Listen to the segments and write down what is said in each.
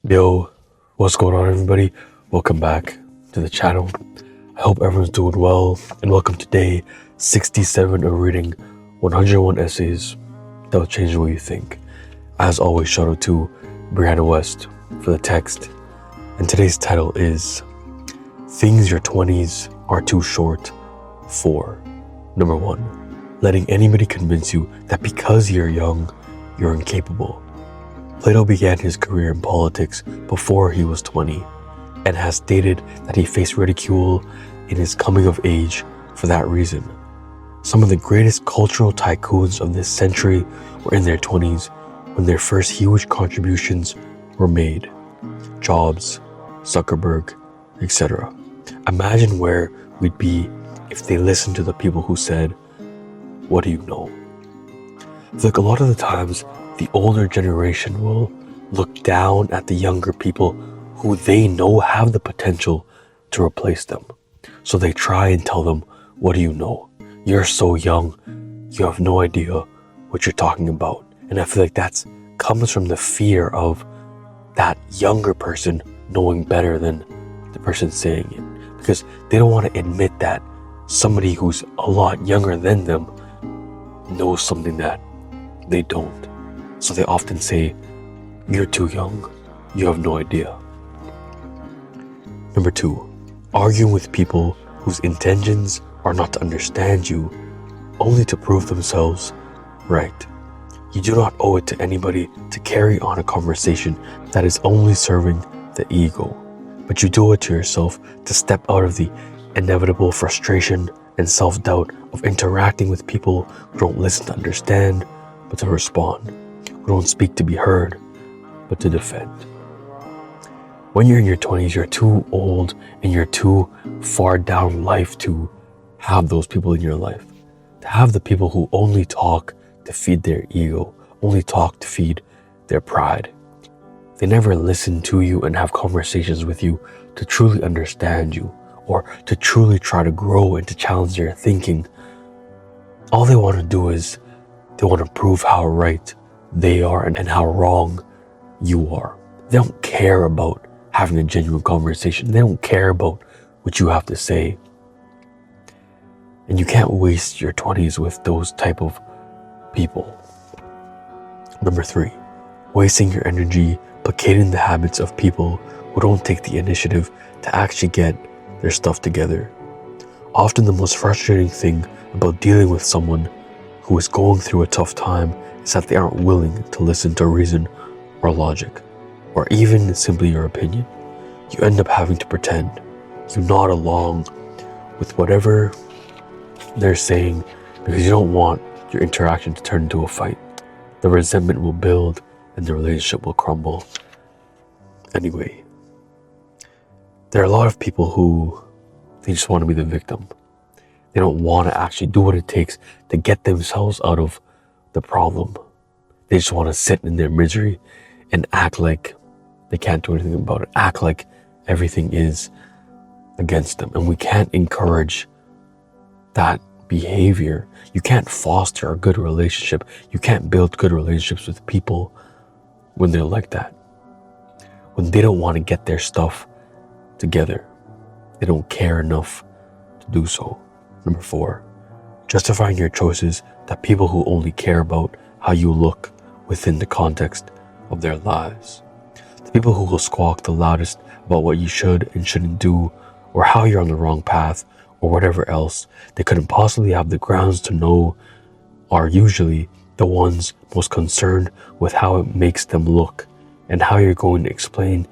Yo, what's going on, everybody? Welcome back to the channel. I hope everyone's doing well, and welcome to day 67 of reading 101 essays that will change the way you think. As always, shout out to Brianna West for the text, and today's title is Things Your 20s Are Too Short For. Number 1. Letting anybody convince you that because you're young, you're incapable. Plato began his career in politics before he was 20 and has stated that he faced ridicule in his coming of age for that reason. Some of the greatest cultural tycoons of this century were in their 20s when their first huge contributions were made. Jobs, Zuckerberg, etc. Imagine where we'd be if they listened to the people who said, "What do you know?" I feel like a lot of the times the older generation will look down at the younger people who they know have the potential to replace them. So they try and tell them, "What do you know? You're so young, you have no idea what you're talking about." And I feel like that comes from the fear of that younger person knowing better than the person saying it. Because they don't want to admit that somebody who's a lot younger than them knows something that they don't. So they often say, "You're too young, you have no idea." Number 2, arguing with people whose intentions are not to understand you, only to prove themselves right. You do not owe it to anybody to carry on a conversation that is only serving the ego, but you do it to yourself to step out of the inevitable frustration and self-doubt of interacting with people who don't listen to understand, but to respond, who don't speak to be heard, but to defend. When you're in your 20s, you're too old and you're too far down life to have those people in your life. To have the people who only talk to feed their ego, only talk to feed their pride. They never listen to you and have conversations with you to truly understand you or to truly try to grow and to challenge their thinking. All they want to do is they want to prove how right they are and how wrong you are. They don't care about having a genuine conversation. They don't care about what you have to say. And you can't waste your 20s with those type of people. Number 3, wasting your energy placating the habits of people who don't take the initiative to actually get their stuff together. Often the most frustrating thing about dealing with someone who is going through a tough time is that they aren't willing to listen to reason or logic, or even simply your opinion. You end up having to pretend. You nod along with whatever they're saying because you don't want your interaction to turn into a fight. The resentment will build and the relationship will crumble. Anyway, there are a lot of people who they just want to be the victim. They don't want to actually do what it takes to get themselves out of the problem. They just want to sit in their misery and act like they can't do anything about it. Act like everything is against them. And we can't encourage that behavior. You can't foster a good relationship. You can't build good relationships with people when they're like that. When they don't want to get their stuff together. They don't care enough to do so. Number 4, justifying your choices to people who only care about how you look within the context of their lives. The people who will squawk the loudest about what you should and shouldn't do, or how you're on the wrong path, or whatever else they couldn't possibly have the grounds to know, are usually the ones most concerned with how it makes them look and how you're going to explain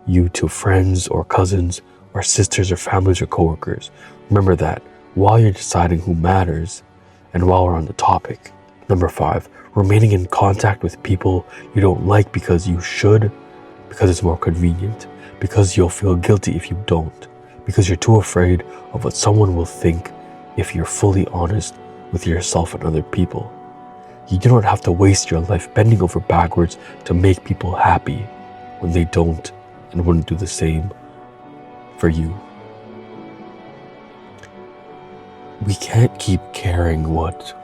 you to friends or cousins or sisters or families or coworkers. Remember that while you're deciding who matters, and while we're on the topic. Number 5, remaining in contact with people you don't like because you should, because it's more convenient, because you'll feel guilty if you don't, because you're too afraid of what someone will think if you're fully honest with yourself and other people. You do not have to waste your life bending over backwards to make people happy when they don't and wouldn't do the same for you. We can't keep caring what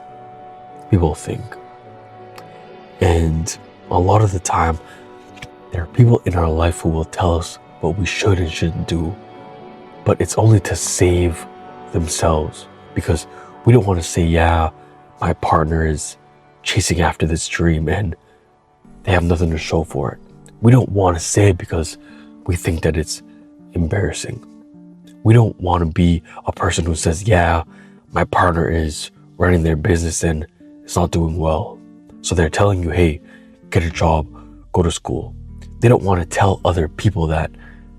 people think. And a lot of the time, There are people in our life who will tell us what we should and shouldn't do, but it's only to save themselves, because we don't want to say, yeah, my partner is chasing after this dream and they have nothing to show for it. We don't want to say it because we think that it's embarrassing. We don't want to be a person who says, yeah, my partner is running their business and it's not doing well. So they're telling you, hey, get a job, go to school. They don't want to tell other people that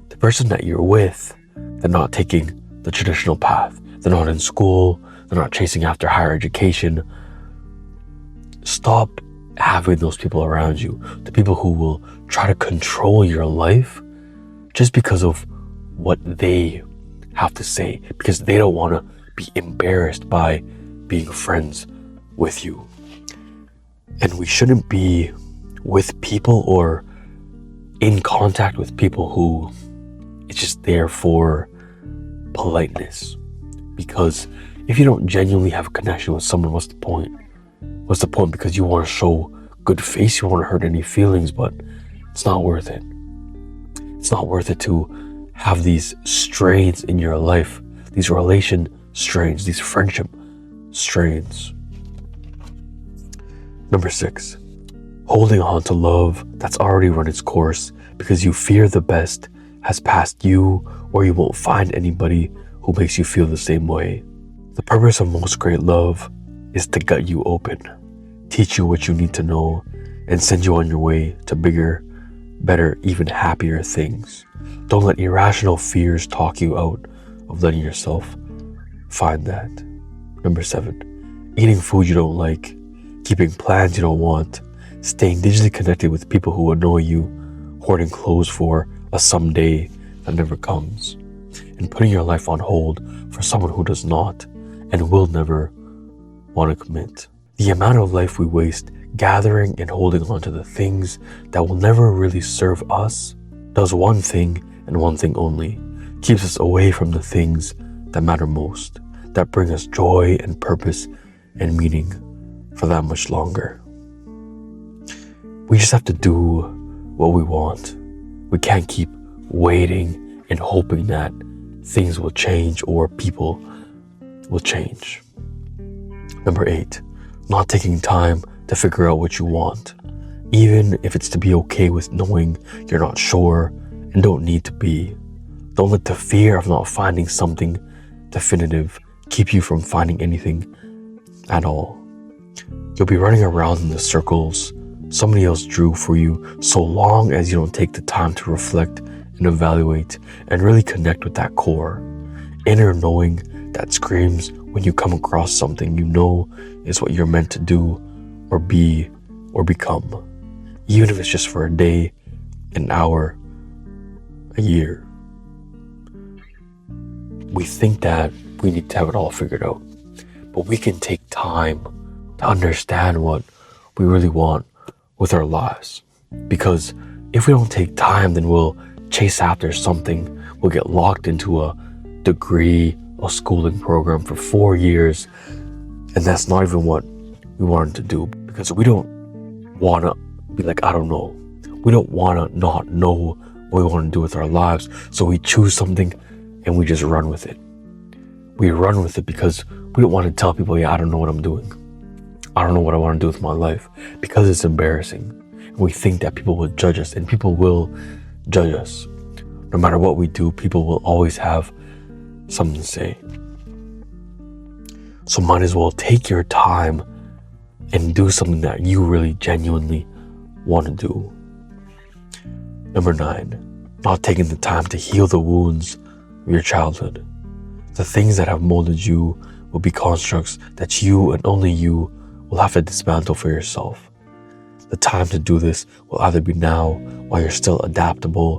the person that you're with, they're not taking the traditional path. They're not in school. They're not chasing after higher education. Stop having those people around you, the people who will try to control your life just because of what they have to say, because they don't want to be embarrassed by being friends with you. And we shouldn't be with people or in contact with people who it's just there for politeness. Because if you don't genuinely have a connection with someone, what's the point? What's the point? Because you want to show good face, you want to hurt any feelings, but it's not worth it. It's not worth it to have these strains in your life, these relation strains, these friendship strains. Number 6, holding on to love that's already run its course because you fear the best has passed you, or you won't find anybody who makes you feel the same way. The purpose of most great love is to gut you open, teach you what you need to know, and send you on your way to bigger, better, even happier things. Don't let irrational fears talk you out of letting yourself find that. Number 7, eating food you don't like, keeping plans you don't want, staying digitally connected with people who annoy you, hoarding clothes for a someday that never comes, and putting your life on hold for someone who does not and will never want to commit. The amount of life we waste gathering and holding on to the things that will never really serve us does one thing and one thing only: keeps us away from the things that matter most, that bring us joy and purpose and meaning for that much longer. We just have to do what we want. We can't keep waiting and hoping that things will change or people will change. Number 8, not taking time to figure out what you want, even if it's to be okay with knowing you're not sure and don't need to be. Don't let the fear of not finding something definitive keep you from finding anything at all. You'll be running around in the circles somebody else drew for you so long as you don't take the time to reflect and evaluate and really connect with that core inner knowing that screams when you come across something you know is what you're meant to do or be or become, even if it's just for a day, an hour, a year. We think that we need to have it all figured out, but we can take time to understand what we really want with our lives. Because if we don't take time, then we'll chase after something. We'll get locked into a degree, a schooling program for 4 years, and that's not even what we wanted to do, because we don't want to be like, I don't know. We don't want to not know what we want to do with our lives, so we choose something and we just run with it. We run with it because we don't want to tell people, yeah, I don't know what I'm doing. I don't know what I want to do with my life, because it's embarrassing. And we think that people will judge us, and people will judge us. No matter what we do, people will always have something to say. So might as well take your time and do something that you really genuinely want to do. Number 9, not taking the time to heal the wounds of your childhood. The things that have molded you will be constructs that you and only you will have to dismantle for yourself. The time to do this will either be now, while you're still adaptable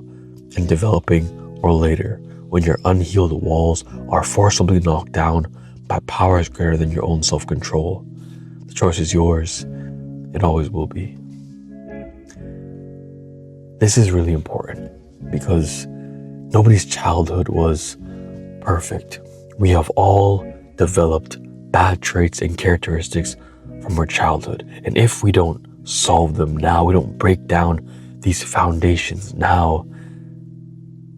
and developing, or later, when your unhealed walls are forcibly knocked down by powers greater than your own self-control. The choice is yours. It always will be. This is really important because nobody's childhood was perfect. We have all developed bad traits and characteristics from our childhood. And if we don't solve them now, we don't break down these foundations now,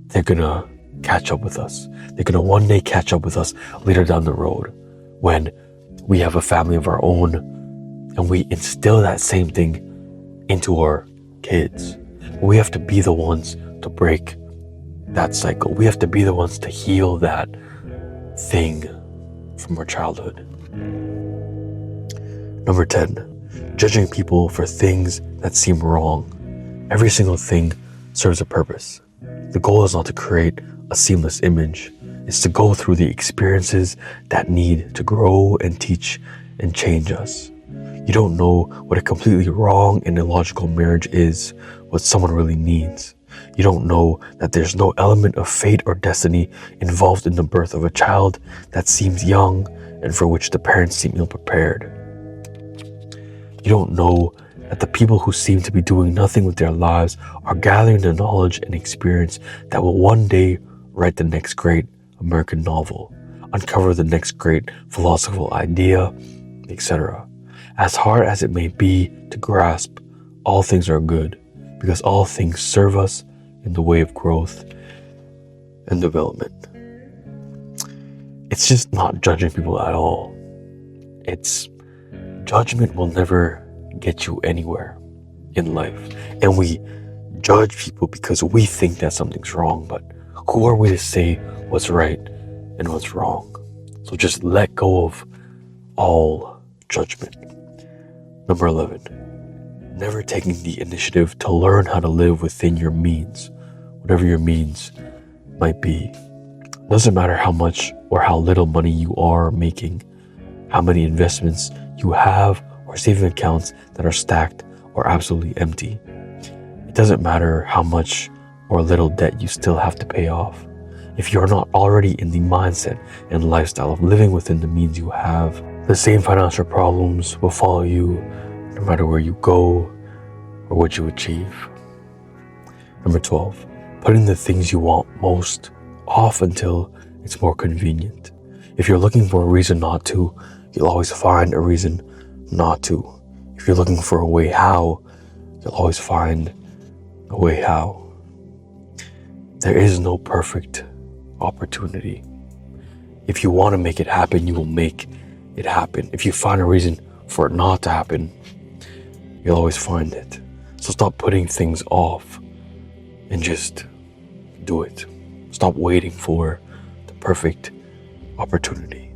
they're gonna catch up with us. They're gonna one day catch up with us later down the road when we have a family of our own and we instill that same thing into our kids. We have to be the ones to break that cycle. We have to be the ones to heal that thing from our childhood. Number 10, judging people for things that seem wrong. Every single thing serves a purpose. The goal is not to create a seamless image. It's to go through the experiences that need to grow and teach and change us. You don't know what a completely wrong and illogical marriage is, what someone really needs. You don't know that there's no element of fate or destiny involved in the birth of a child that seems young and for which the parents seem ill-prepared. You don't know that the people who seem to be doing nothing with their lives are gathering the knowledge and experience that will one day write the next great American novel, uncover the next great philosophical idea, etc. As hard as it may be to grasp, all things are good because all things serve us in the way of growth and development. It's just not judging people at all. Judgment will never get you anywhere in life. And we judge people because we think that something's wrong, but who are we to say what's right and what's wrong? So just let go of all judgment. Number 11, never taking the initiative to learn how to live within your means, whatever your means might be. Doesn't matter how much or how little money you are making, how many investments you have or saving accounts that are stacked or absolutely empty. It doesn't matter how much or little debt you still have to pay off. If you're not already in the mindset and lifestyle of living within the means you have, the same financial problems will follow you no matter where you go or what you achieve. Number 12, putting the things you want most off until it's more convenient. If you're looking for a reason not to, you'll always find a reason not to. If you're looking for a way how, you'll always find a way how. There is no perfect opportunity. If you want to make it happen, you will make it happen. If you find a reason for it not to happen, you'll always find it. So stop putting things off and just do it. Stop waiting for the perfect opportunity.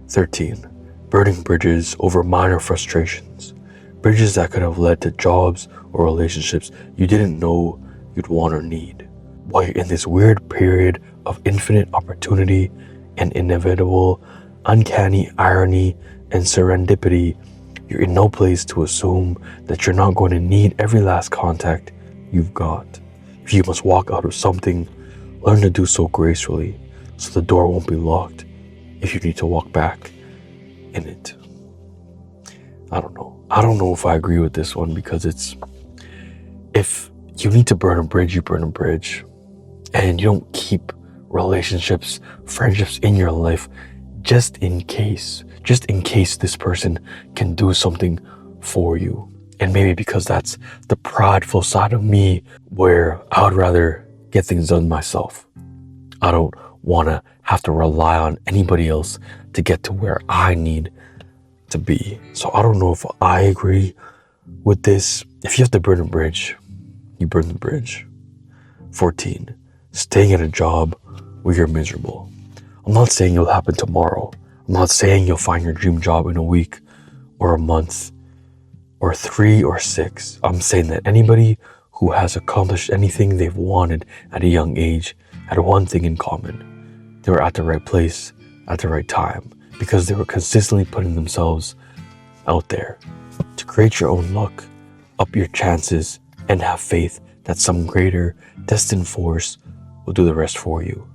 13, burning bridges over minor frustrations. Bridges that could have led to jobs or relationships you didn't know you'd want or need. While you're in this weird period of infinite opportunity and inevitable, uncanny irony and serendipity, you're in no place to assume that you're not going to need every last contact you've got. If you must walk out of something, learn to do so gracefully so the door won't be locked if you need to walk back in it. I don't know if I agree with this one because if you need to burn a bridge, you burn a bridge. And you don't keep relationships, friendships in your life just in case this person can do something for you. And maybe because that's the prideful side of me where I would rather get things done myself. I don't want to have to rely on anybody else to get to where I need to be. So I don't know if I agree with this. If you have to burn a bridge, you burn the bridge. 14, staying at a job where you're miserable. I'm not saying it'll happen tomorrow. I'm not saying you'll find your dream job in a week or a month or 3 or 6. I'm saying that anybody who has accomplished anything they've wanted at a young age had one thing in common. They were at the right place at the right time because they were consistently putting themselves out there to create your own luck, up your chances, and have faith that some greater destined force will do the rest for you.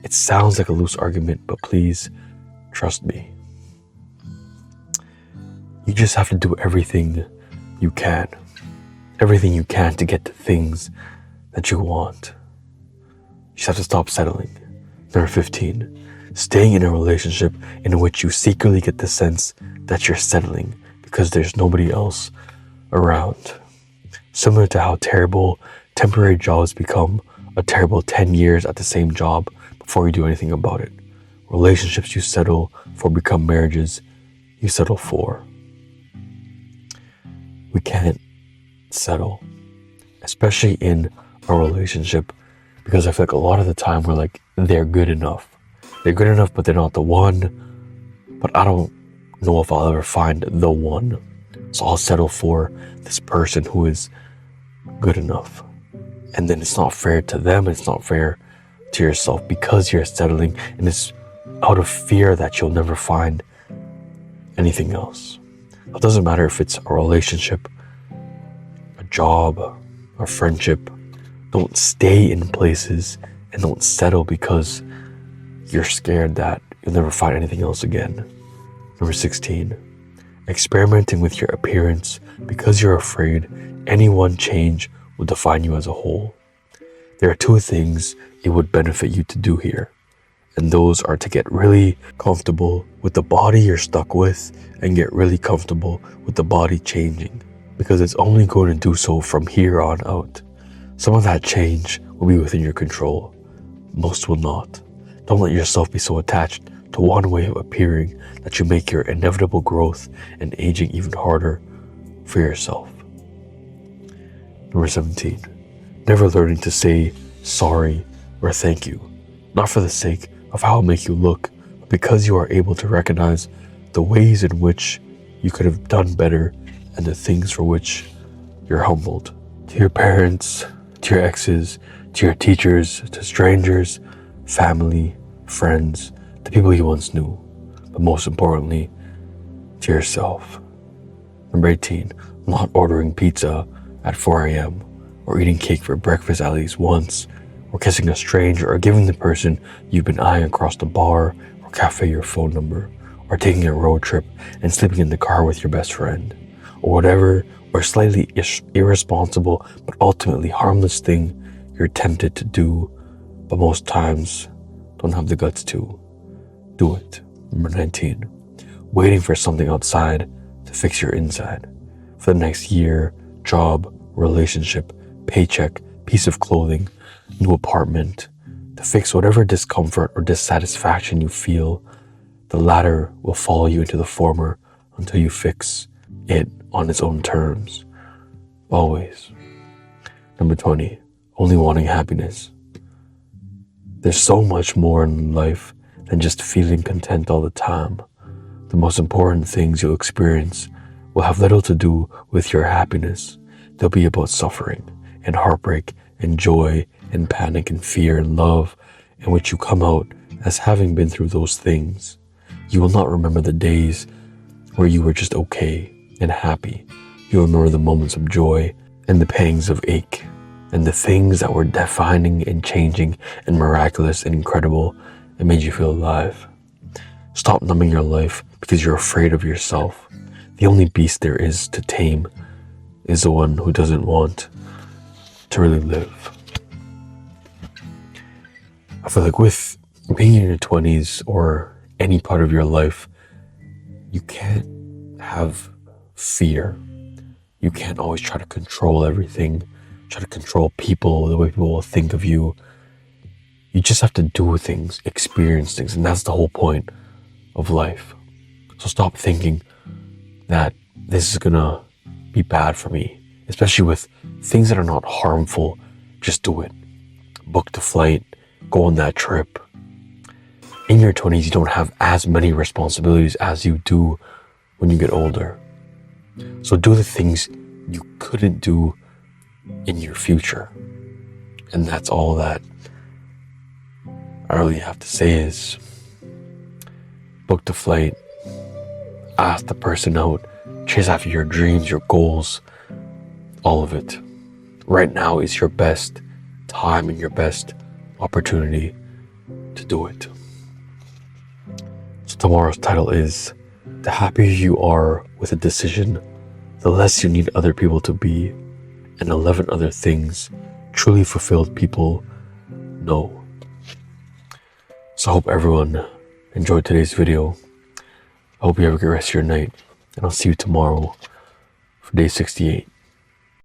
It sounds like a loose argument, but please trust me. You just have to do everything you can to get the things that you want. You just have to stop settling. Number 15, staying in a relationship in which you secretly get the sense that you're settling because there's nobody else around. Similar to how terrible temporary jobs become a terrible 10 years at the same job before you do anything about it. Relationships you settle for become marriages you settle for. We can't settle, especially in a relationship, because I feel like a lot of the time we're like, they're good enough. They're good enough, but they're not the one. But I don't know if I'll ever find the one. So I'll settle for this person who is good enough. And then it's not fair to them, it's not fair to yourself, because you're settling, and it's out of fear that you'll never find anything else. It doesn't matter if it's a relationship, a job, a friendship. Don't stay in places and don't settle because you're scared that you'll never find anything else again. Number 16, experimenting with your appearance because you're afraid any one change will define you as a whole. There are two things it would benefit you to do here, and those are to get really comfortable with the body you're stuck with and get really comfortable with the body changing, because it's only going to do so from here on out. Some of that change will be within your control. Most will not. Don't let yourself be so attached to one way of appearing that you make your inevitable growth and aging even harder for yourself. Number 17, never learning to say sorry or thank you, not for the sake of how it makes you look, but because you are able to recognize the ways in which you could have done better and the things for which you're humbled. To your parents, to your exes, to your teachers, to strangers, family, friends, the people you once knew, but most importantly, to yourself. Number 18, not ordering pizza at 4 a.m. or eating cake for breakfast at least once, or kissing a stranger, or giving the person you've been eyeing across the bar or cafe your phone number, or taking a road trip and sleeping in the car with your best friend, or whatever, or slightly irresponsible but ultimately harmless thing you're tempted to do, but most times don't have the guts to do it. Number 19, waiting for something outside to fix your inside. For the next year, job, relationship, paycheck, piece of clothing, new apartment, to fix whatever discomfort or dissatisfaction you feel. The latter will follow you into the former until you fix it on its own terms. Always. Number 20, only wanting happiness. There's so much more in life than just feeling content all the time. The most important things you'll experience will have little to do with your happiness. They'll be about suffering and heartbreak and joy and panic and fear and love, in which you come out as having been through those things. You will not remember the days where you were just okay and happy. You'll remember the moments of joy and the pangs of ache, and the things that were defining and changing and miraculous and incredible and made you feel alive. Stop numbing your life because you're afraid of yourself. The only beast there is to tame is the one who doesn't want to really live. I feel like with being in your 20s or any part of your life, you can't have fear. You can't always try to control everything, try to control people, the way people will think of you. You just have to do things, experience things, and that's the whole point of life. So stop thinking that this is gonna be bad for me, especially with things that are not harmful. Just do it. Book the flight, go on that trip. In your 20s, you don't have as many responsibilities as you do when you get older. So do the things you couldn't do in your future. And that's all that I really have to say is book the flight, ask the person out, chase after your dreams, your goals, all of it. Right now is your best time and your best opportunity to do it. So tomorrow's title is, the happier you are with a decision, the less you need other people to be, and 11 other things truly fulfilled people know. So I hope everyone enjoyed today's video. I hope you have a great rest of your night, and I'll see you tomorrow for day 68.